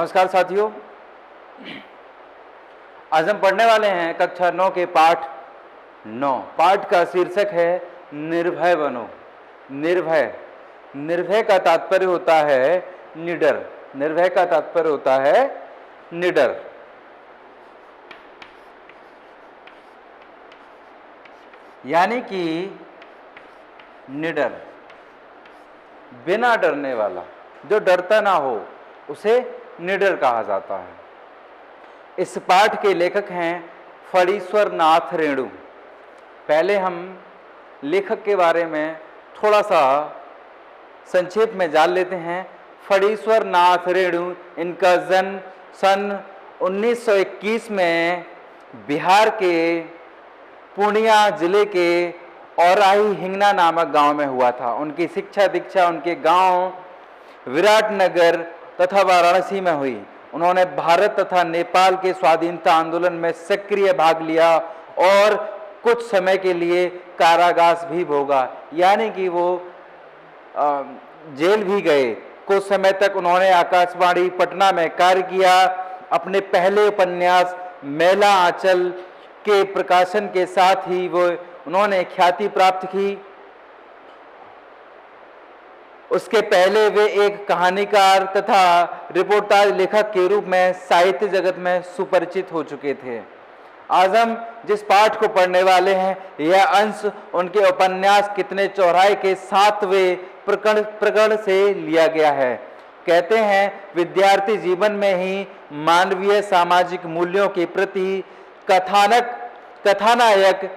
नमस्कार साथियों, आज हम पढ़ने वाले हैं कक्षा 9 के पाठ 9। पाठ का शीर्षक है निर्भय बनो। निर्भय, निर्भय का तात्पर्य होता है निडर। निर्भय का तात्पर्य होता है निडर। यानी कि निडर, बिना डरने वाला, जो डरता ना हो उसे निडर कहा जाता है। इस पाठ के लेखक हैं फणीश्वर नाथ रेणु। पहले हम लेखक के बारे में थोड़ा सा संक्षेप में जान लेते हैं। फणीश्वर नाथ रेणु, इनका जन्म सन 1921 में बिहार के पूर्णिया जिले के औराही हिंगना नामक गांव में हुआ था। उनकी शिक्षा दीक्षा उनके गांव विराटनगर तथा वाराणसी में हुई। उन्होंने भारत तथा नेपाल के स्वाधीनता आंदोलन में सक्रिय भाग लिया और कुछ समय के लिए कारावास भी भोगा, यानी कि वो जेल भी गए। कुछ समय तक उन्होंने आकाशवाणी पटना में कार्य किया। अपने पहले उपन्यास मैला आंचल के प्रकाशन के साथ ही वो उन्होंने ख्याति प्राप्त की। उसके पहले वे एक कहानीकार तथा रिपोर्टाज लेखक के रूप में साहित्य जगत में सुपरिचित हो चुके थे। आज हम जिस पाठ को पढ़ने वाले हैं, यह अंश उनके उपन्यास कितने चौराहे के 7वें प्रकरण से लिया गया है। कहते हैं विद्यार्थी जीवन में ही मानवीय सामाजिक मूल्यों के प्रति कथानायक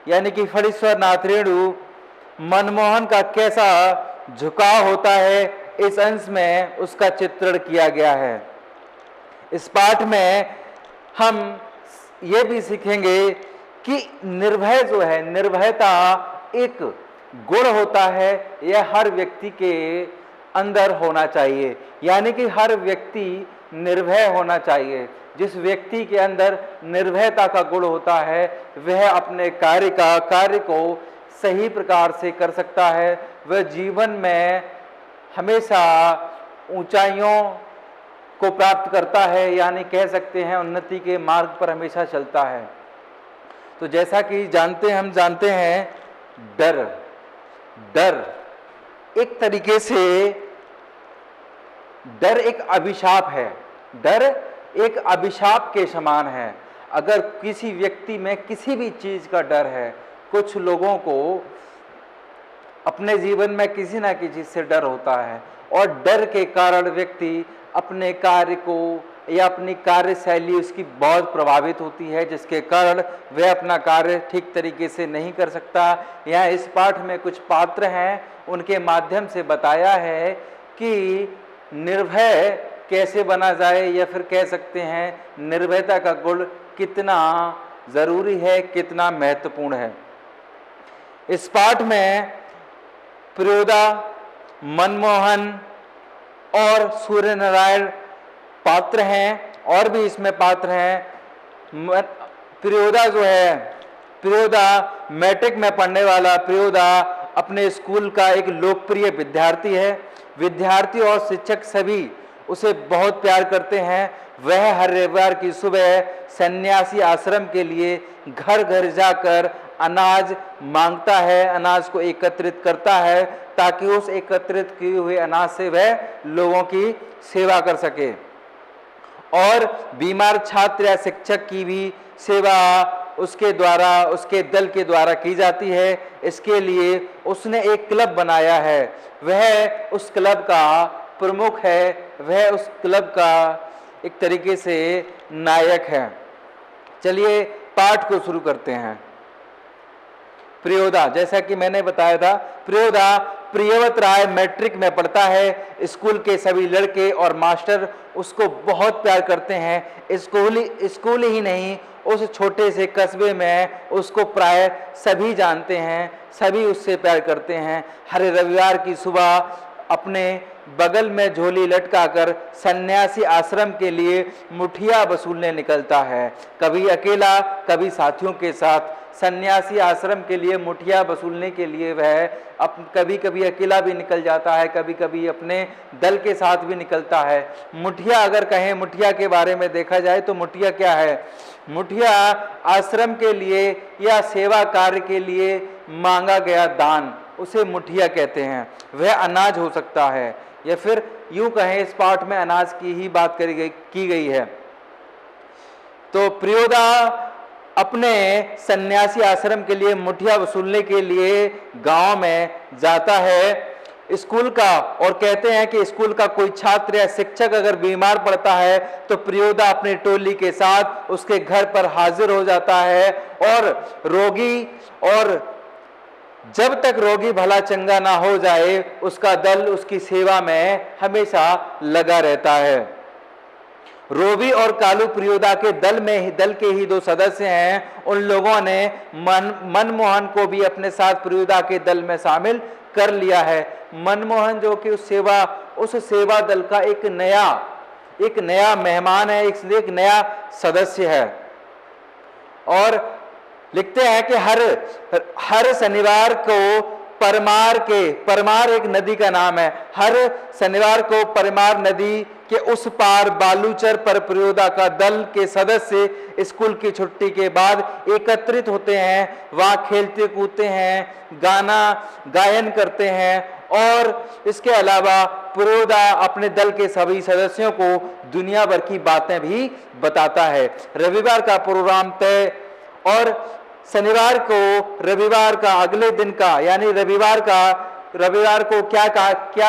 यानी कि फणीश्वर नाथ रेणु मनमोहन का कैसा झुकाव होता है, इस अंश में उसका चित्रण किया गया है। इस पाठ में हम ये भी सीखेंगे कि निर्भय जो है, निर्भयता एक गुण होता है, यह हर व्यक्ति के अंदर होना चाहिए। यानी कि हर व्यक्ति निर्भय होना चाहिए। जिस व्यक्ति के अंदर निर्भयता का गुण होता है, वह अपने कार्य को सही प्रकार से कर सकता है। वह जीवन में हमेशा ऊंचाइयों को प्राप्त करता है, यानी कह सकते हैं उन्नति के मार्ग पर हमेशा चलता है। तो जैसा कि हम जानते हैं डर एक तरीके से डर एक अभिशाप है। डर एक अभिशाप के समान है। अगर किसी व्यक्ति में किसी भी चीज का डर है, कुछ लोगों को अपने जीवन में किसी ना किसी चीज से डर होता है और डर के कारण व्यक्ति अपने कार्य को या अपनी कार्यशैली उसकी बहुत प्रभावित होती है, जिसके कारण वह अपना कार्य ठीक तरीके से नहीं कर सकता। यहाँ इस पाठ में कुछ पात्र हैं, उनके माध्यम से बताया है कि निर्भय कैसे बना जाए, या फिर कह सकते हैं निर्भयता का गुण कितना जरूरी है, कितना महत्वपूर्ण है। इस पाठ में प्रियोदा, मनमोहन और सूर्य नारायण पात्र हैं, और भी इसमें पात्र हैं। प्रियोदा जो है, प्रियोदा मैट्रिक में पढ़ने वाला प्रियोदा अपने स्कूल का एक लोकप्रिय विद्यार्थी है। विद्यार्थी और शिक्षक सभी उसे बहुत प्यार करते हैं। वह हर रविवार की सुबह सन्यासी आश्रम के लिए घर घर जाकर अनाज मांगता है, अनाज को एकत्रित करता है, ताकि उस एकत्रित किए हुए अनाज से वह लोगों की सेवा कर सके। और बीमार छात्र या शिक्षक की भी सेवा उसके द्वारा, उसके दल के द्वारा की जाती है। इसके लिए उसने एक क्लब बनाया है। वह उस क्लब का प्रमुख है, वह उस क्लब का एक तरीके से नायक है। चलिए पाठ को शुरू करते हैं। प्रियोदा, जैसा कि मैंने बताया था, प्रियोदा प्रियव्रत राय मैट्रिक में पढ़ता है। स्कूल के सभी लड़के और मास्टर उसको बहुत प्यार करते हैं। स्कूल ही नहीं, उस छोटे से कस्बे में उसको प्राय सभी जानते हैं, सभी उससे प्यार करते हैं। हर रविवार की सुबह अपने बगल में झोली लटकाकर सन्यासी आश्रम के लिए मुठिया वसूलने निकलता है, कभी अकेला, कभी साथियों के साथ। सन्यासी आश्रम के लिए मुठिया वसूलने के लिए वह कभी कभी अकेला भी निकल जाता है, कभी कभी अपने दल के साथ भी निकलता है। मुठिया अगर कहें, मुठिया के बारे में देखा जाए तो मुठिया क्या है? मुठिया आश्रम के लिए या सेवा कार्य के लिए मांगा गया दान, उसे मुठिया कहते हैं। वह अनाज हो सकता है, या फिर यूं कहें इस पाठ में अनाज की ही बात की गई है। तो प्रियोदा अपने सन्यासी आश्रम के लिए मुठिया वसूलने के लिए गांव में जाता है स्कूल का, और कहते हैं कि स्कूल का कोई छात्र या शिक्षक अगर बीमार पड़ता है तो प्रियोदा अपनी टोली के साथ उसके घर पर हाजिर हो जाता है, और जब तक रोगी भला चंगा ना हो जाए उसका दल उसकी सेवा में हमेशा लगा रहता है। रोबी और कालू प्रियोदा के दल के ही दो सदस्य हैं। उन लोगों ने मनमोहन को भी अपने साथ प्रियोदा के दल में शामिल कर लिया है। मनमोहन जो कि उस सेवा दल का एक नया मेहमान है, एक नया सदस्य है। और लिखते हैं कि हर शनिवार को परमार एक नदी का नाम है, हर शनिवार को परमार नदी के उस पार बालूचर पर प्रियोदा का दल के सदस्य स्कूल की छुट्टी के बाद एकत्रित होते हैं। वहां खेलते कूदते हैं, गायन करते हैं, और इसके अलावा प्रियोदा अपने दल के सभी सदस्यों को दुनिया भर की बातें भी बताता है। रविवार का प्रोग्राम तय, और शनिवार को रविवार का अगले दिन का यानी रविवार को क्या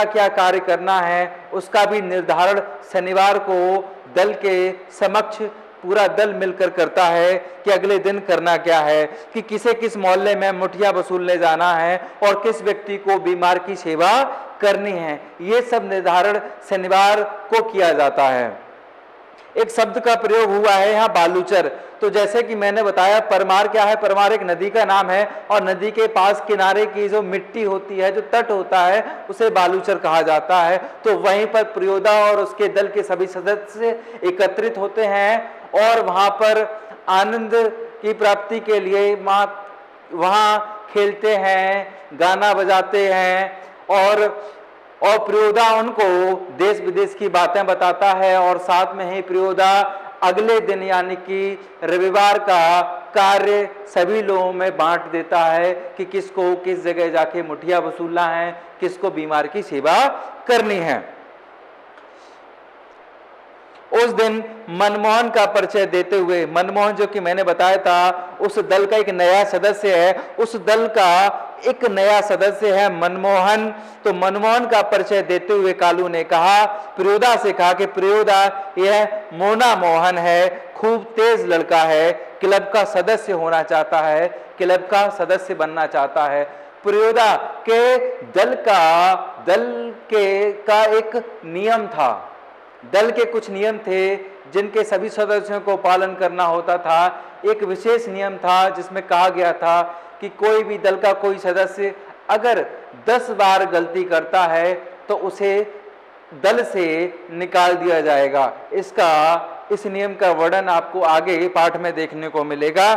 क्या कार्य करना है उसका भी निर्धारण शनिवार को दल के समक्ष पूरा दल मिलकर करता है कि अगले दिन करना क्या है, कि किस मोहल्ले में मुठिया वसूलने जाना है और किस व्यक्ति को बीमार की सेवा करनी है। ये सब निर्धारण शनिवार को किया जाता है। एक शब्द का प्रयोग हुआ है यहाँ बालूचर। तो जैसे कि मैंने बताया परमार क्या है, परमार एक नदी का नाम है, और नदी के पास किनारे की जो मिट्टी होती है, जो तट होता है, उसे बालूचर कहा जाता है। तो वहीं पर प्रियोदा और उसके दल के सभी सदस्य एकत्रित होते हैं और वहां पर आनंद की प्राप्ति के लिए वहां खेलते हैं, गाना बजाते हैं, और प्रियोदा उनको देश विदेश की बातें बताता है। और साथ में ही प्रियोदा अगले दिन यानी कि रविवार का कार्य सभी लोगों में बांट देता है कि किसको किस जगह जाके मुठिया वसूलना है, किसको बीमार की सेवा करनी है। उस दिन मनमोहन का परिचय देते हुए, मनमोहन जो कि मैंने बताया था उस दल का एक नया सदस्य है, उस दल का एक नया सदस्य है मनमोहन। तो मनमोहन का परिचय देते हुए कालू ने कहा, प्रियोदा से कहा कि प्रियोदा यह मोना मोहन है, खूब तेज लड़का है, क्लब का सदस्य होना चाहता है, क्लब का सदस्य बनना चाहता है। प्रियोदा के दल का एक नियम था, दल के कुछ नियम थे जिनके सभी सदस्यों को पालन करना होता था। एक विशेष नियम था जिसमें कहा गया था कि कोई भी दल का कोई सदस्य अगर 10 बार गलती करता है तो उसे दल से निकाल दिया जाएगा। इस नियम का वर्णन आपको आगे पाठ में देखने को मिलेगा।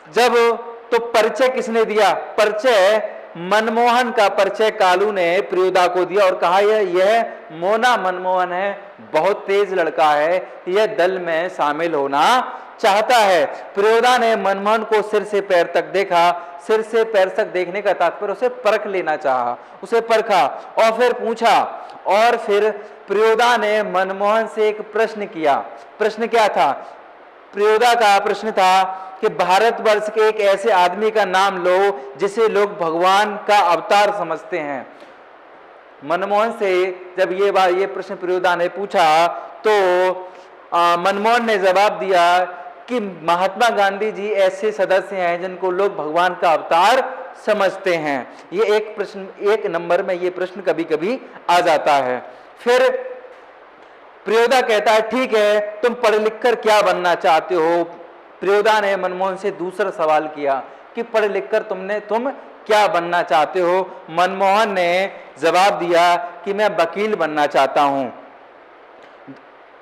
तो परिचय किसने दिया? परिचय मनमोहन का परिचय कालू ने प्रियोदा को दिया और कहा यह मोना मनमोहन है, बहुत तेज लड़का है, यह दल में शामिल होना चाहता है। प्रियोदा ने मनमोहन को सिर से पैर तक देखा। सिर से पैर तक देखने का तात्पर्य उसे परख लेना चाहा, उसे परखा और फिर पूछा। और फिर प्रियोदा ने मनमोहन से एक प्रश्न किया। प्रश्न क्या था? प्रियोदा का प्रश्न था कि भारतवर्ष के एक ऐसे आदमी का नाम लो जिसे लोग भगवान का अवतार समझते हैं। मनमोहन से जब ये प्रश्न प्रियोदा ने पूछा तो मनमोहन ने जवाब दिया कि महात्मा गांधी जी ऐसे सदस्य हैं जिनको लोग भगवान का अवतार समझते हैं। ये एक नंबर में ये प्रश्न कभी कभी आ जाता है। फिर प्रियोदा कहता है ठीक है, तुम पढ़ लिख कर क्या बनना चाहते हो? प्रियोदा ने मनमोहन से दूसरा सवाल किया कि पढ़ लिख कर तुम क्या बनना चाहते हो? मनमोहन ने जवाब दिया कि मैं वकील बनना चाहता हूं।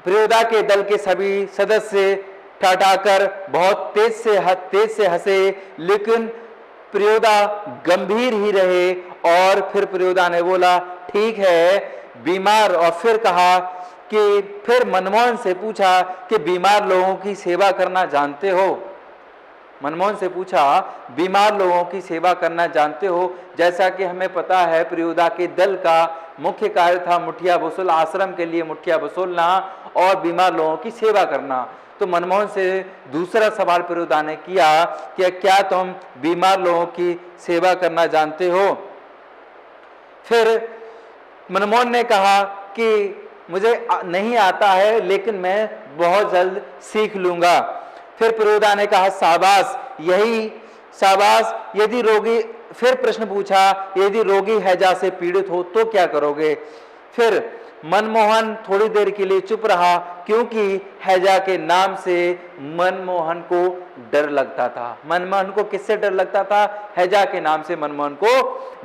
प्रियोदा के दल के सभी सदस्य ठठाकर बहुत तेज से हंसे, लेकिन प्रियोदा गंभीर ही रहे। और फिर प्रियोदा ने बोला ठीक है बीमार, और फिर कहा कि फिर मनमोहन से पूछा कि बीमार लोगों की सेवा करना जानते हो? मनमोहन से पूछा बीमार लोगों की सेवा करना जानते हो? जैसा कि हमें पता है प्रियोदा के दल का मुख्य कार्य था मुठिया वसूल, आश्रम के लिए मुठिया वसूलना और बीमार लोगों की सेवा करना। तो मनमोहन से दूसरा सवाल प्रियोदा ने किया कि क्या तुम बीमार लोगों की सेवा करना जानते हो? फिर मनमोहन ने कहा कि मुझे नहीं आता है, लेकिन मैं बहुत जल्द सीख लूंगा। फिर प्रियोदा ने कहा शाबाश, यही शाबाश। यदि रोगी, फिर प्रश्न पूछा यदि रोगी हैजा से पीड़ित हो तो क्या करोगे? फिर मनमोहन थोड़ी देर के लिए चुप रहा, क्योंकि हैजा के नाम से मनमोहन को डर लगता था। मनमोहन को किससे डर लगता था? हैजा के नाम से मनमोहन को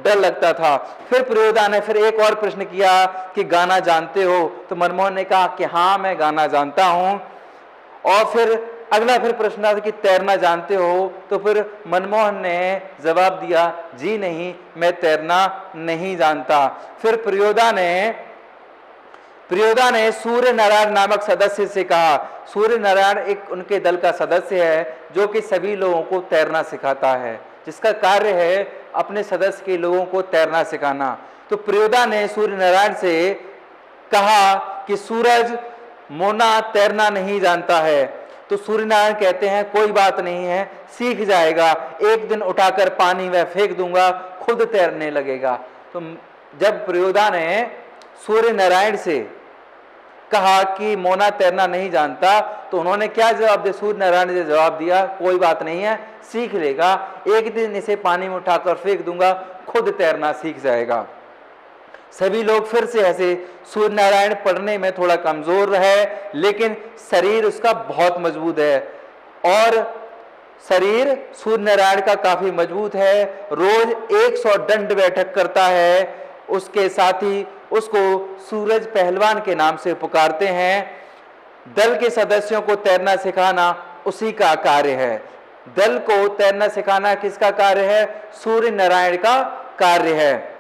डर लगता था। फिर प्रियोदा ने फिर एक और प्रश्न किया कि गाना जानते हो? तो मनमोहन ने कहा कि हाँ मैं गाना जानता हूं। और फिर अगला फिर प्रश्न था कि तैरना जानते हो? तो फिर मनमोहन ने जवाब दिया जी नहीं, मैं तैरना नहीं जानता। फिर प्रियोदा ने सूर्य नारायण नामक सदस्य से कहा, सूर्य नारायण एक उनके दल का सदस्य है जो कि सभी लोगों को तैरना सिखाता है, जिसका कार्य है अपने सदस्य के लोगों को तैरना सिखाना। तो प्रियोदा ने सूर्य नारायण से कहा कि सूरज मोना तैरना नहीं जानता है। तो सूर्य नारायण कहते हैं कोई बात नहीं है, सीख जाएगा, एक दिन उठाकर पानी में फेंक दूंगा, खुद तैरने लगेगा। तो जब प्रियोदा ने सूर्य नारायण से कहा कि मोना तैरना नहीं जानता, तो उन्होंने क्या जवाब दिया? सूर्य नारायण ने जवाब दिया कोई बात नहीं है, सीख लेगा, एक दिन इसे पानी में उठाकर फेंक दूंगा, खुद तैरना सीख जाएगा। सभी लोग फिर से हंसे। सूर्य नारायण पढ़ने में थोड़ा कमजोर है, लेकिन शरीर उसका बहुत मजबूत है, और शरीर सूर्य नारायण का काफी मजबूत है। रोज 100 दंड बैठक करता है। उसके साथ ही उसको सूरज पहलवान के नाम से पुकारते हैं। दल के सदस्यों को तैरना सिखाना उसी का कार्य है। दल को तैरना सिखाना किसका कार्य है? सूर्य नारायण का कार्य है।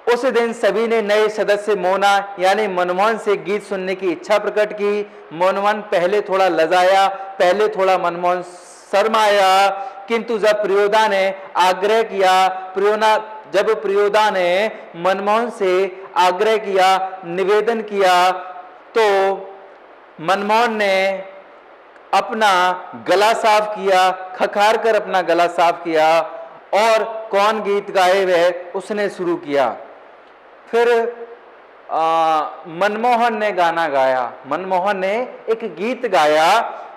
उस दिन सभी ने नए सदस्य मोना यानी मनमोहन से गीत सुनने की इच्छा प्रकट की। मनमोहन पहले थोड़ा लजाया, पहले थोड़ा मनमोहन शर्माया, किंतु जब प्रियोदा ने आग्रह किया, जब प्रियोदा ने मनमोहन से आग्रह किया, निवेदन किया, तो मनमोहन ने अपना गला साफ किया, खखार कर अपना गला साफ किया, और कौन गीत गाए वह उसने शुरू किया। फिर मनमोहन ने गाना गाया। मनमोहन ने एक गीत गाया।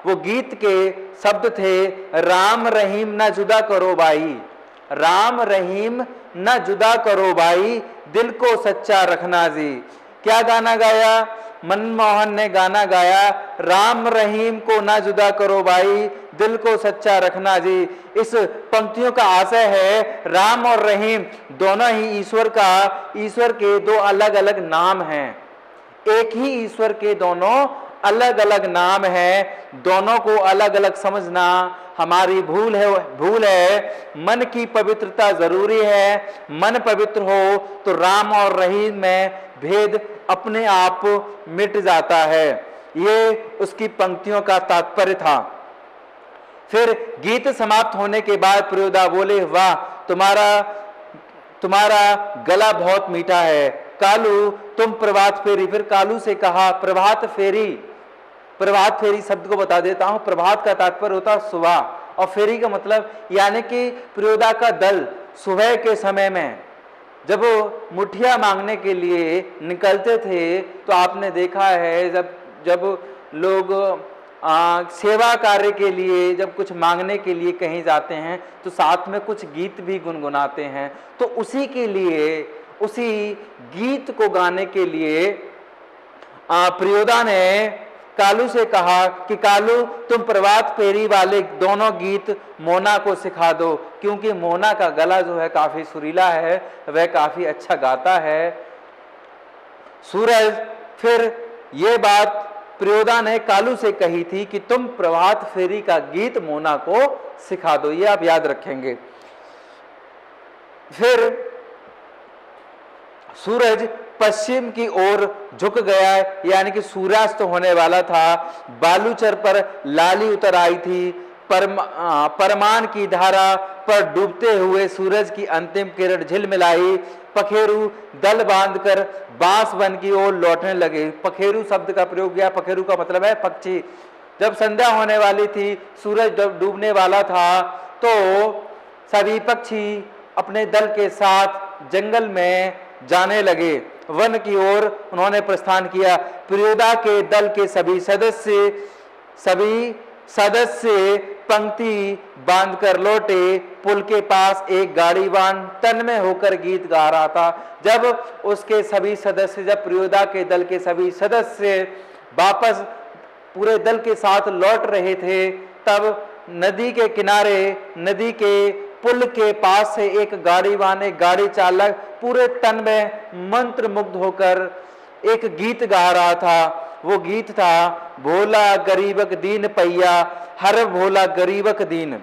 वो गीत के शब्द थे राम रहीम ना जुदा करो भाई, राम रहीम ना जुदा करो भाई, दिल को सच्चा रखना जी। क्या गाना गाया? मनमोहन ने गाना गाया राम रहीम को ना जुदा करो भाई, दिल को सच्चा रखना जी। इस पंक्तियों का आशय है राम और रहीम दोनों ही ईश्वर के दो अलग अलग नाम हैं। एक ही ईश्वर के दोनों अलग अलग नाम हैं। दोनों को अलग अलग समझना हमारी भूल है। मन की पवित्रता जरूरी है। मन पवित्र हो तो राम और रहीम में भेद अपने आप मिट जाता है। ये उसकी पंक्तियों का तात्पर्य था। फिर गीत समाप्त होने के बाद प्रियोदा बोले वाह, तुम्हारा गला बहुत मीठा है। कालू तुम प्रभात फेरी। फिर कालू से कहा प्रभात फेरी शब्द को बता देता हूं। प्रभात का तात्पर्य होता है सुबह, और फेरी का मतलब यानी कि प्रियोदा का दल सुबह के समय में जब वो मुठिया मांगने के लिए निकलते थे, तो आपने देखा है जब लोग सेवा कार्य के लिए जब कुछ मांगने के लिए कहीं जाते हैं तो साथ में कुछ गीत भी गुनगुनाते हैं। तो उसी गीत को गाने के लिए प्रियोदा ने कालू से कहा कि कालू तुम प्रभात फेरी वाले दोनों गीत मोना को सिखा दो, क्योंकि मोना का गला जो है काफी सुरीला है, वह काफी अच्छा गाता है। सूरज फिर ये बात प्रियोदा ने कालू से कही थी कि तुम प्रभात फेरी का गीत मोना को सिखा दो, ये आप याद रखेंगे। फिर सूरज पश्चिम की ओर झुक गया, यानी कि सूर्यास्त होने वाला था। बालूचर पर लाली उतर आई थी। परमान की धारा पर डूबते हुए सूरज की अंतिम किरण झिलमिलाई। पखेरु दल बांधकर बांस वन की ओर लौटने लगे। पखेरु शब्द का प्रयोग किया। पखेरु का मतलब है पक्षी। जब संध्या होने वाली थी, सूरज डूबने वाला था, तो सभी पक्षी अपने दल के साथ जंगल में जाने लगे। वन की ओर उन्होंने प्रस्थान किया। प्रियोदा के दल के सभी सदस्य पंक्ति बांधकर लौटे। पुल के पास एक गाड़ीवान तन्मय होकर गीत गा रहा था। जब प्रियोदा के दल के सभी सदस्य वापस पूरे दल के साथ लौट रहे थे, तब नदी के किनारे, नदी के पुल के पास से एक गाड़ीवान, एक गाड़ी चालक पूरे तन में मंत्र मुग्ध होकर एक गीत गा रहा था। वो गीत था, भोला गरीबक दीन पैया, हर भोला गरीबक दीन।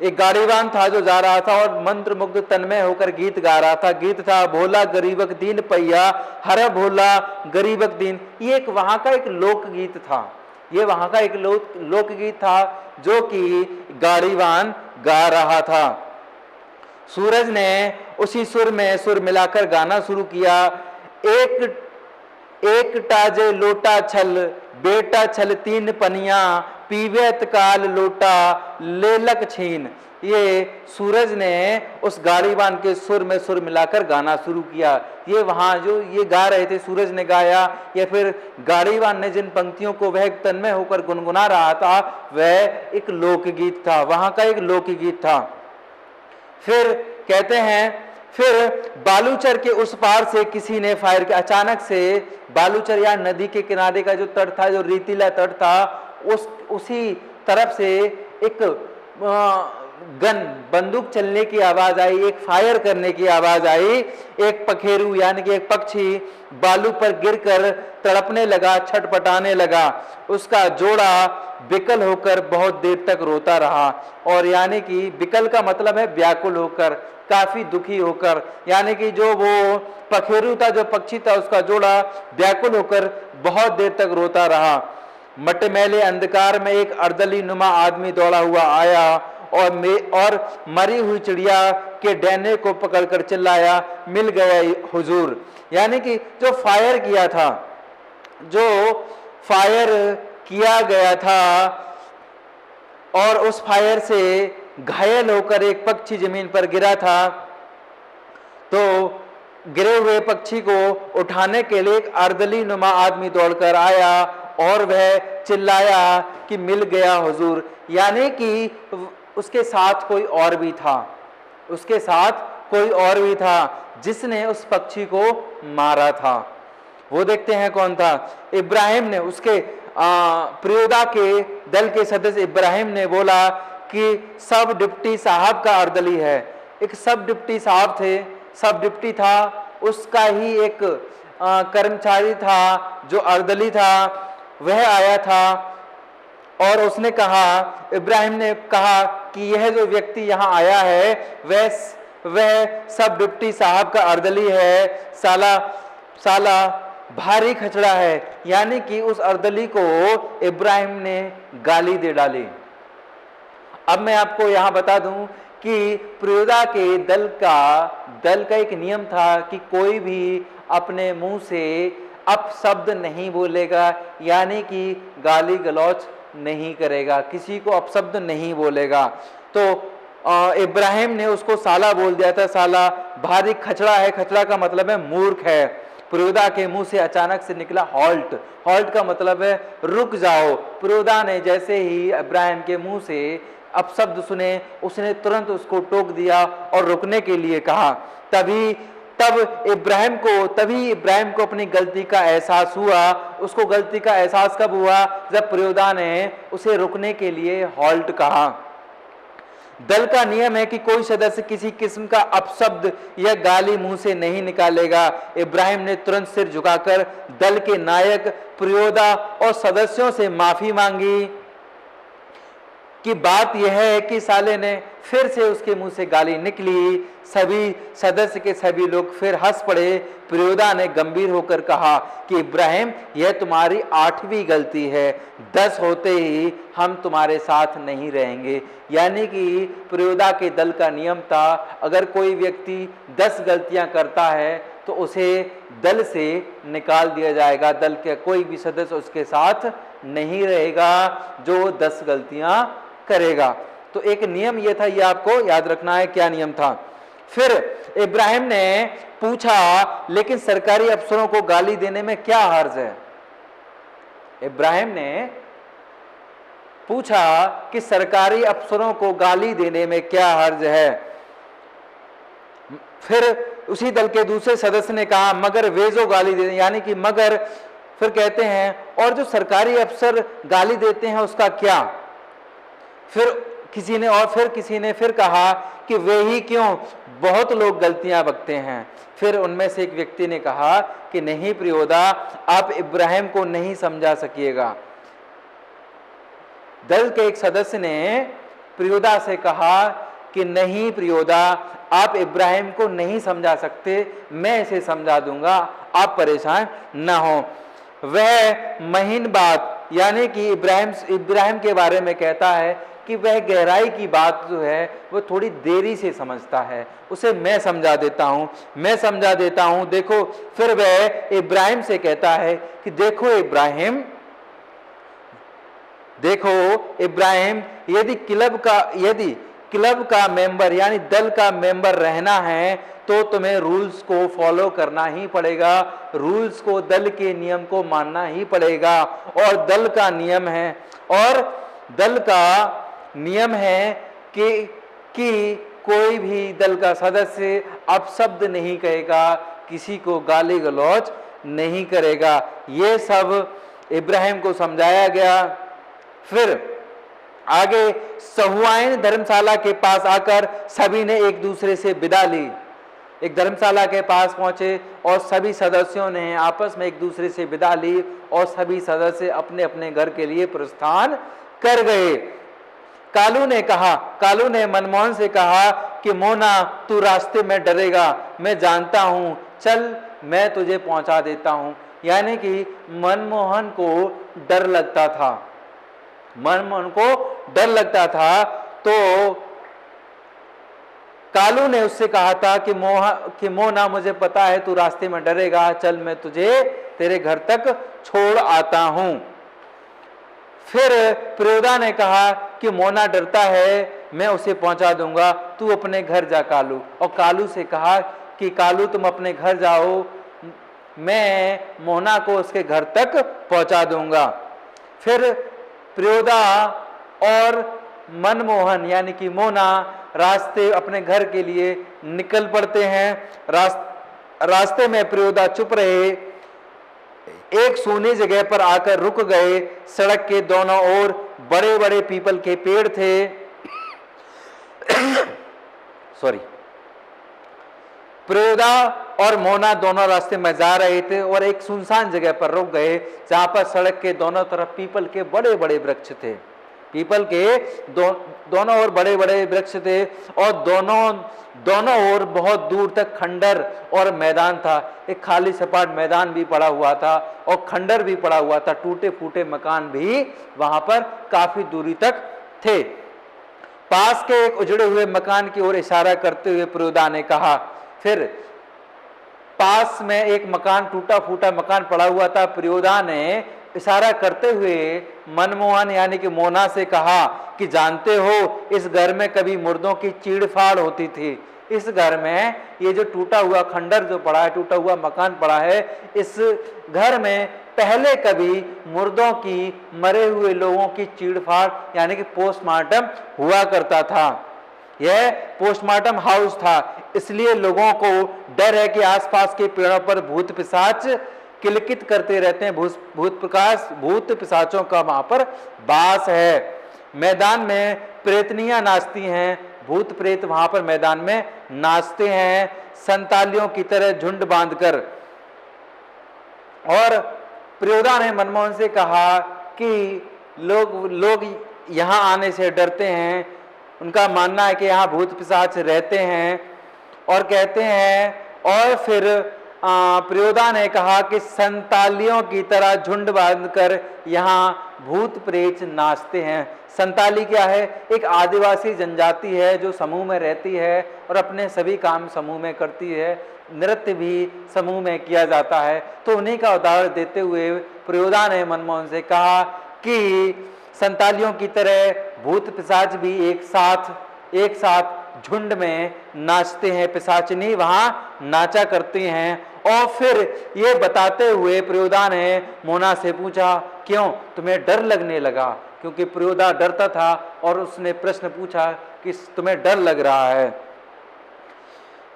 एक गाड़ीवान था जो जा रहा था और मंत्र मुग्ध तन्मय होकर गीत गा रहा था। गीत था, भोला गरीबक दीन पैया, हर भोला गरीबक दीन। ये एक वहां का एक लोकगीत था। ये वहां का एक लोकगीत था जो कि गाड़ीवान गा रहा था। सूरज ने उसी सुर में सुर मिलाकर गाना शुरू किया। एक टाजे लोटा छल, बेटा छल तीन पनिया, पीवेत काल लोटा लेलक छीन। ये सूरज ने उस गाड़ीवान के सुर में सुर मिलाकर गाना शुरू किया। ये वहां जो ये गा रहे थे, सूरज ने गाया, या फिर गाड़ीवान ने जिन पंक्तियों को वह तन्मय होकर गुनगुना रहा था, वह एक लोकगीत था, वहां का एक लोकगीत था। फिर कहते हैं, फिर बालूचर के उस पार से किसी ने फायर किया। अचानक से बालूचर या नदी के किनारे का जो तट था, जो रेतीला तट था, उसी तरफ से एक बंदूक चलने की आवाज आई, एक फायर करने की आवाज आई। एक पखेरु यानी कि एक पक्षी बालू पर गिरकर तड़पने लगा, छटपटाने लगा। उसका जोड़ा विकल होकर बहुत देर तक रोता रहा। और यानी कि विकल का मतलब है व्याकुल होकर, काफी दुखी होकर, यानी कि जो वो पखेरु था, जो पक्षी था, उसका जोड़ा व्याकुल होकर बहुत देर तक रोता रहा। मटमैले अंधकार में एक अर्दली नुमा आदमी दौड़ा हुआ आया और मरी हुई चिड़िया के डैने को पकड़कर चिल्लाया, मिल गया हुजूर। यानी कि जो फायर किया गया था और उस फायर से घायल होकर एक पक्षी जमीन पर गिरा था, तो गिरे हुए पक्षी को उठाने के लिए एक अर्दली नुमा आदमी दौड़कर आया और वह चिल्लाया कि मिल गया हुजूर। यानी कि उसके साथ कोई और भी था, जिसने उस पक्षी को मारा था। वो देखते हैं कौन था। इब्राहिम ने, उसके प्रियोदा के दल के सदस्य इब्राहिम ने बोला कि सब डिप्टी साहब का अर्दली है। एक सब डिप्टी साहब थे, सब डिप्टी था, उसका ही एक कर्मचारी था जो अर्दली था, वह आया था और उसने कहा, इब्राहिम ने कहा कि यह जो व्यक्ति यहाँ आया है वह सब डिप्टी साहब का अर्दली है। साला भारी खचड़ा है। यानी कि उस अर्दली को इब्राहिम ने गाली दे डाली। अब मैं आपको यहाँ बता दूं कि प्रियोदा के दल का एक नियम था कि कोई भी अपने मुंह से अपशब्द नहीं बोलेगा, यानी कि गाली गलौच नहीं करेगा, किसी को अपशब्द नहीं बोलेगा। तो इब्राहिम ने उसको साला बोल दिया था। साला भारी खचड़ा है, खचड़ा का मतलब है मूर्ख है। प्रियोदा के मुंह से अचानक से निकला हॉल्ट। हॉल्ट का मतलब है रुक जाओ। प्रियोदा ने जैसे ही इब्राहिम के मुंह से अपशब्द सुने, उसने तुरंत उसको टोक दिया और रुकने के लिए कहा। तभी इब्राहिम को अपनी गलती का एहसास हुआ। उसको गलती का एहसास कब हुआ? जब प्रियोदा ने उसे रुकने के लिए हॉल्ट कहा। दल का नियम है कि कोई सदस्य किसी किस्म का अपशब्द या गाली मुंह से नहीं निकालेगा। इब्राहिम ने तुरंत सिर झुकाकर दल के नायक, प्रियोदा और सदस्यों से माफी मांगी। कि बात यह है कि साले ने फिर से उसके मुंह से गाली निकली। सभी सदस्य के सभी लोग फिर हंस पड़े। प्रियोदा ने गंभीर होकर कहा कि इब्राहिम, यह तुम्हारी 8वीं गलती है, 10 होते ही हम तुम्हारे साथ नहीं रहेंगे। यानी कि प्रियोदा के दल का नियम था, अगर कोई व्यक्ति 10 गलतियां करता है तो उसे दल से निकाल दिया जाएगा, दल के कोई भी सदस्य उसके साथ नहीं रहेगा जो 10 गलतियां करेगा। तो एक नियम यह था, यह आपको याद रखना है क्या नियम था। फिर इब्राहिम ने पूछा, लेकिन सरकारी अफसरों को गाली देने में क्या हर्ज है? इब्राहिम ने पूछा कि सरकारी अफसरों को गाली देने में क्या हर्ज है। फिर उसी दल के दूसरे सदस्य ने कहा, मगर वे जो गाली देते, यानी कि मगर, फिर कहते हैं और जो सरकारी अफसर गाली देते हैं उसका क्या? फिर किसी ने फिर कहा कि वे ही क्यों, बहुत लोग गलतियां बकते हैं। फिर उनमें से एक व्यक्ति ने कहा कि नहीं प्रियोदा, आप इब्राहिम को नहीं समझा सकिएगा। दल के एक सदस्य ने प्रियोदा से कहा कि नहीं प्रियोदा, आप इब्राहिम को नहीं समझा सकते, मैं इसे समझा दूंगा, आप परेशान ना हो। वह महीन बात, यानी कि इब्राहिम के बारे में कहता है कि वह गहराई की बात जो है वो थोड़ी देरी से समझता है, उसे मैं समझा देता हूं। देखो, फिर वह इब्राहिम से कहता है कि देखो इब्राहिम, यदि क्लब का मेंबर यानी दल का मेंबर रहना है तो तुम्हें रूल्स को फॉलो करना ही पड़ेगा, रूल्स को, दल के नियम को मानना ही पड़ेगा। और दल का नियम है कि कोई भी दल का सदस्य अपशब्द नहीं कहेगा, किसी को गाली गलौज नहीं करेगा। ये सब इब्राहिम को समझाया गया। फिर आगे सहुआइन धर्मशाला के पास आकर सभी ने एक दूसरे से विदा ली। एक धर्मशाला के पास पहुंचे और सभी सदस्यों ने आपस में एक दूसरे से विदा ली और सभी सदस्य अपने अपने घर के लिए प्रस्थान कर गए। कालू ने मनमोहन से कहा कि मोना, तू रास्ते में डरेगा, मैं जानता हूं, चल मैं तुझे पहुंचा देता हूं। यानी कि मनमोहन को डर लगता था, तो कालू ने उससे कहा था कि मोना, मुझे पता है तू रास्ते में डरेगा, चल मैं तुझे तेरे घर तक छोड़ आता हूं। फिर प्रियोदा ने कहा कि मोना डरता है, मैं उसे पहुंचा दूंगा, तू अपने घर जा कालू। और कालू से कहा कि कालू तुम अपने घर जाओ, मैं मोना को उसके घर तक पहुंचा दूंगा। फिर प्रियोदा और मनमोहन यानी कि मोना रास्ते अपने घर के लिए निकल पड़ते हैं। रास्ते में प्रियोदा चुप रहे, एक सूनी जगह पर आकर रुक गए। सड़क के दोनों ओर बड़े बड़े पीपल के पेड़ थे। प्रियोदा और मोना दोनों रास्ते में जा रहे थे और एक सुनसान जगह पर रुक गए जहां पर सड़क के दोनों तरफ पीपल के बड़े बड़े वृक्ष थे। पीपल के दोनों ओर बड़े बड़े वृक्ष थे और दोनों ओर बहुत दूर तक खंडर और मैदान था। एक खाली सपाट मैदान भी पड़ा हुआ था और खंडर भी पड़ा हुआ था, टूटे फूटे मकान भी वहां पर काफी दूरी तक थे। पास के एक उजड़े हुए मकान की ओर इशारा करते हुए प्रियोदा ने कहा। फिर पास में एक मकान, टूटा फूटा मकान पड़ा हुआ था। प्रियोदा ने इशारा करते हुए मनमोहन यानी कि मोना से कहा कि जानते हो, इस घर में कभी मुर्दों की चीड़-फाड़ होती थी। इस घर में ये जो टूटा हुआ खंडर जो पड़ा है, टूटा हुआ मकान पड़ा है, इस घर में पहले कभी मुर्दों की, मरे हुए लोगों की चीड़-फाड़ यानी कि पोस्टमार्टम हुआ करता था। यह पोस्टमार्टम हाउस था, इसलिए लोगों को डर है कि आसपास के पेड़ों पर भूत पिशाच किलकित करते रहते हैं। भूत पिशाचों का वहां पर वास है। मैदान में प्रेतनियां नाचती हैं, भूत प्रेत वहां पर मैदान में नाचते हैं संतालियों की तरह झुंड बांधकर। और प्रियोदा ने मनमोहन से कहा कि लोग यहाँ आने से डरते हैं, उनका मानना है कि यहाँ भूत पिशाच रहते हैं, और कहते हैं, और फिर प्रियोदा ने कहा कि संतालियों की तरह झुंड बांधकर यहाँ भूत प्रेत नाचते हैं। संताली क्या है? एक आदिवासी जनजाति है जो समूह में रहती है और अपने सभी काम समूह में करती है, नृत्य भी समूह में किया जाता है। तो उन्हीं का उदाहरण देते हुए प्रियोदा ने मनमोहन से कहा कि संतालियों की तरह भूत पिशाच भी एक साथ झुंड में नाचते हैं, पिशाचिनी वहां नाचा करती हैं। और फिर ये बताते हुए प्रियोदा ने मोना से पूछा, क्यों तुम्हें डर लगने लगा? क्योंकि प्रियोदा डरता था और उसने प्रश्न पूछा कि तुम्हें डर लग रहा है।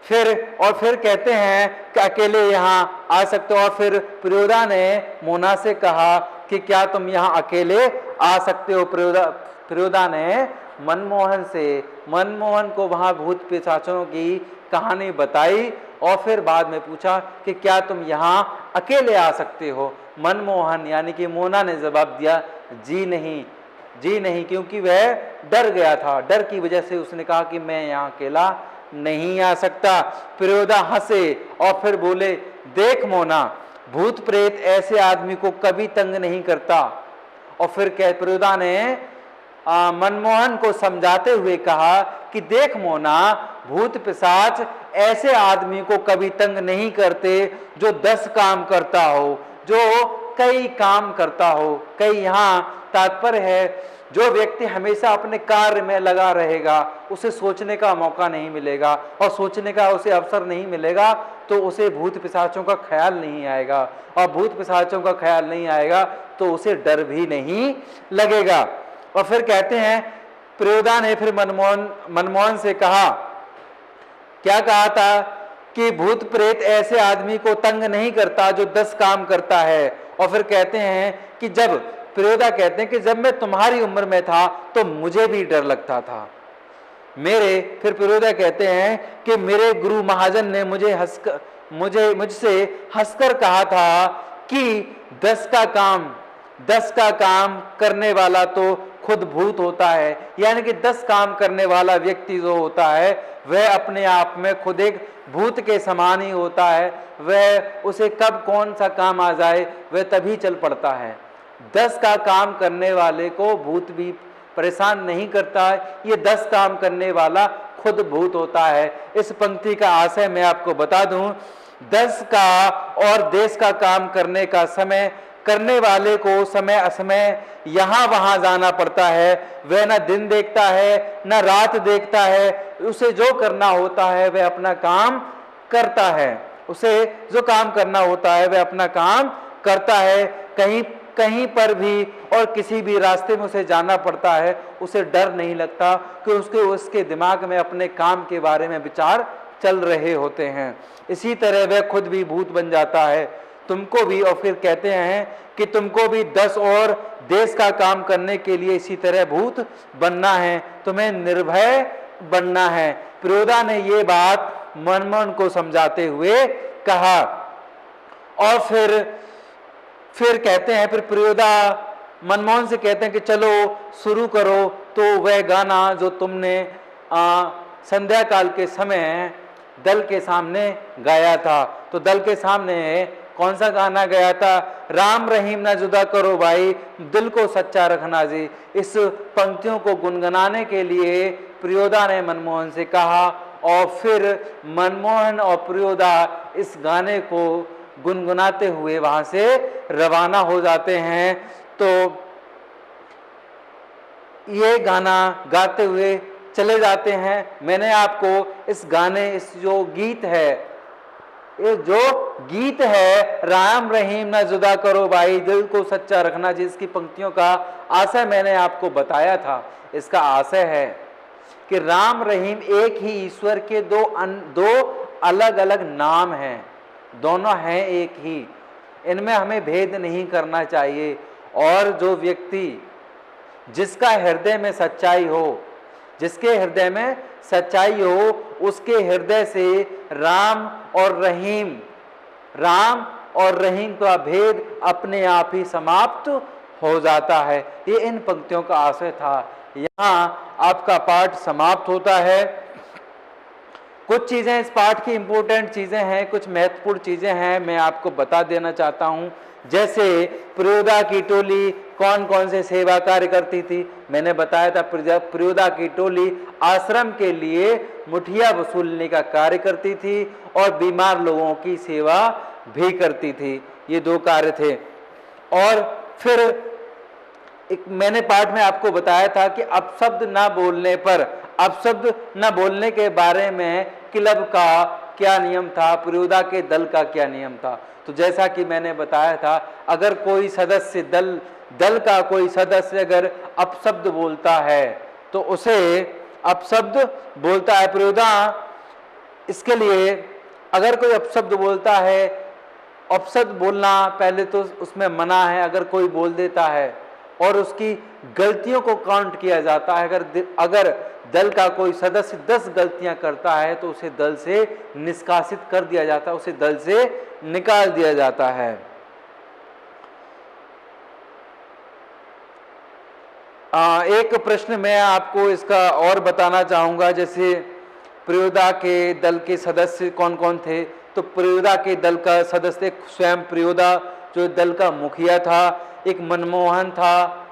फिर कहते हैं कि अकेले यहाँ आ सकते हो। और फिर प्रियोदा ने मोना से कहा कि क्या तुम यहाँ अकेले आ सकते हो? प्रियोदा ने मनमोहन को वहां भूत पिशाचों की कहानी बताई और फिर बाद में पूछा कि क्या तुम यहाँ अकेले आ सकते हो? मनमोहन यानी कि मोना ने जवाब दिया, जी नहीं, क्योंकि वह डर गया था। डर की वजह से उसने कहा कि मैं यहाँ अकेला नहीं आ सकता। प्रियोदा हंसे और फिर बोले, देख मोना, भूत प्रेत ऐसे आदमी को कभी तंग नहीं करता। और फिर प्रियोदा ने मनमोहन को समझाते हुए कहा कि देख मोना, भूत पिशाच ऐसे आदमी को कभी तंग नहीं करते जो 10 काम करता हो, जो कई काम करता हो। कई यहाँ तात्पर्य है जो व्यक्ति हमेशा अपने कार्य में लगा रहेगा, उसे सोचने का मौका नहीं मिलेगा और सोचने का उसे अवसर नहीं मिलेगा, तो उसे भूत पिशाचों का ख्याल नहीं आएगा, और भूत पिशाचों का ख्याल नहीं आएगा तो उसे डर भी नहीं लगेगा। और फिर कहते हैं, प्रियोदा ने फिर मनमोहन से कहा, क्या कहा था? कि भूत प्रेत ऐसे आदमी को तंग नहीं करता जो 10 काम करता है। और फिर कहते हैं कि प्रियोदा कहते हैं कि जब मैं तुम्हारी उम्र में था तो मुझे भी डर लगता था। फिर प्रियोदा कहते हैं कि मेरे गुरु महाजन ने मुझसे हंसकर कहा था कि 10 का काम करने वाला तो खुद भूत होता है। यानी कि 10 काम करने वाला व्यक्ति जो होता है वह अपने आप में खुद एक भूत के समान ही होता है। वह उसे कब कौन सा काम आ जाए वह तभी चल पड़ता है। 10 का काम करने वाले को भूत भी परेशान नहीं करता है, ये 10 काम करने वाला खुद भूत होता है। इस पंक्ति का आशय मैं आपको बता दूं, 10 का और देश का काम करने वाले को समय असमय यहाँ वहां जाना पड़ता है। वह न दिन देखता है न रात देखता है, उसे जो करना होता है वह अपना काम करता है। उसे जो काम करना होता है वह अपना काम करता है। कहीं पर भी और किसी भी रास्ते में उसे जाना पड़ता है, उसे डर नहीं लगता कि उसके दिमाग में अपने काम के बारे में विचार चल रहे होते हैं। इसी तरह वह खुद भी भूत बन जाता है, तुमको भी। और फिर कहते हैं कि तुमको भी 10 और देश का काम करने के लिए इसी तरह भूत बनना है, तुम्हें निर्भय बनना है। प्रियोदा ने ये बात मनमोहन को समझाते हुए कहा। और फिर कहते हैं, फिर प्रियोदा मनमोहन से कहते हैं कि चलो शुरू करो। तो वह गाना जो तुमने संध्या काल के समय दल के सामने गाया था, तो दल के सामने कौन सा गाना गाया था? राम रहीम ना जुदा करो भाई, दिल को सच्चा रखना जी। इस पंक्तियों को गुनगुनाने के लिए प्रियोदा ने मनमोहन से कहा और फिर मनमोहन और प्रियोदा इस गाने को गुनगुनाते हुए वहां से रवाना हो जाते हैं। तो ये गाना गाते हुए चले जाते हैं। मैंने आपको इस गाने, इस जो गीत है, ये जो गीत है राम रहीम ना जुदा करो भाई, दिल को सच्चा रखना, जिसकी पंक्तियों का आशय मैंने आपको बताया था। इसका आशय है कि राम रहीम एक ही ईश्वर के दो अलग अलग नाम हैं, दोनों हैं एक ही, इनमें हमें भेद नहीं करना चाहिए। और जो व्यक्ति जिसका हृदय में सच्चाई हो जिसके हृदय में सच्चाई हो उसके हृदय से राम और रहीम का भेद अपने आप ही समाप्त हो जाता है। ये इन पंक्तियों का आशय था। यहाँ आपका पाठ समाप्त होता है। कुछ चीजें इस पाठ की इंपॉर्टेंट चीजें हैं, कुछ महत्वपूर्ण चीजें हैं, मैं आपको बता देना चाहता हूं। जैसे प्रयोदा की टोली कौन कौन से सेवा कार्य करती थी, मैंने बताया था प्रयोदा की टोली आश्रम के लिए मुठिया वसूलने का कार्य करती थी और बीमार लोगों की सेवा भी करती थी। ये 2 कार्य थे। और फिर मैंने पाठ में आपको बताया था कि अपशब्द ना बोलने पर, अपशब्द न बोलने के बारे में क्लब का क्या नियम था, प्रयोदा के दल का क्या नियम था। तो जैसा कि मैंने बताया था, अगर कोई सदस्य दल का कोई सदस्य अगर अपशब्द बोलता है तो उसे अपशब्द बोलता है प्रयोदा। इसके लिए अगर कोई अपशब्द बोलता है, अपशब्द बोलना पहले तो उसमें मना है, अगर कोई बोल देता है और उसकी गलतियों को काउंट किया जाता है। अगर दल का कोई सदस्य 10 गलतियां करता है तो उसे दल से निष्कासित कर दिया जाता है, उसे दल से निकाल दिया जाता है। एक प्रश्न मैं आपको इसका और बताना चाहूंगा, जैसे प्रयोदा के दल के सदस्य कौन कौन थे। तो प्रयोदा के दल का सदस्य एक स्वयं प्रयोदा जो दल का मुखिया था, एक मनमोहन था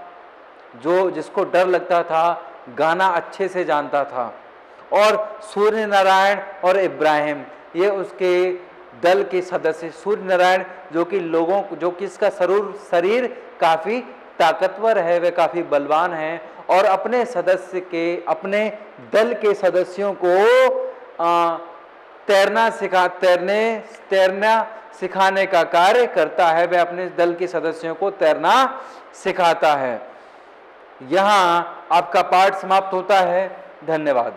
जो जिसको डर लगता था, गाना अच्छे से जानता था, और सूर्य नारायण और इब्राहिम ये उसके दल के सदस्य। सूर्य नारायण जो कि इसका शरीर काफी ताकतवर है, वे काफी बलवान हैं और अपने दल के सदस्यों को तैरना सिखाने का कार्य करता है। वह अपने दल के सदस्यों को तैरना सिखाता है। यहाँ आपका पाठ समाप्त होता है। धन्यवाद।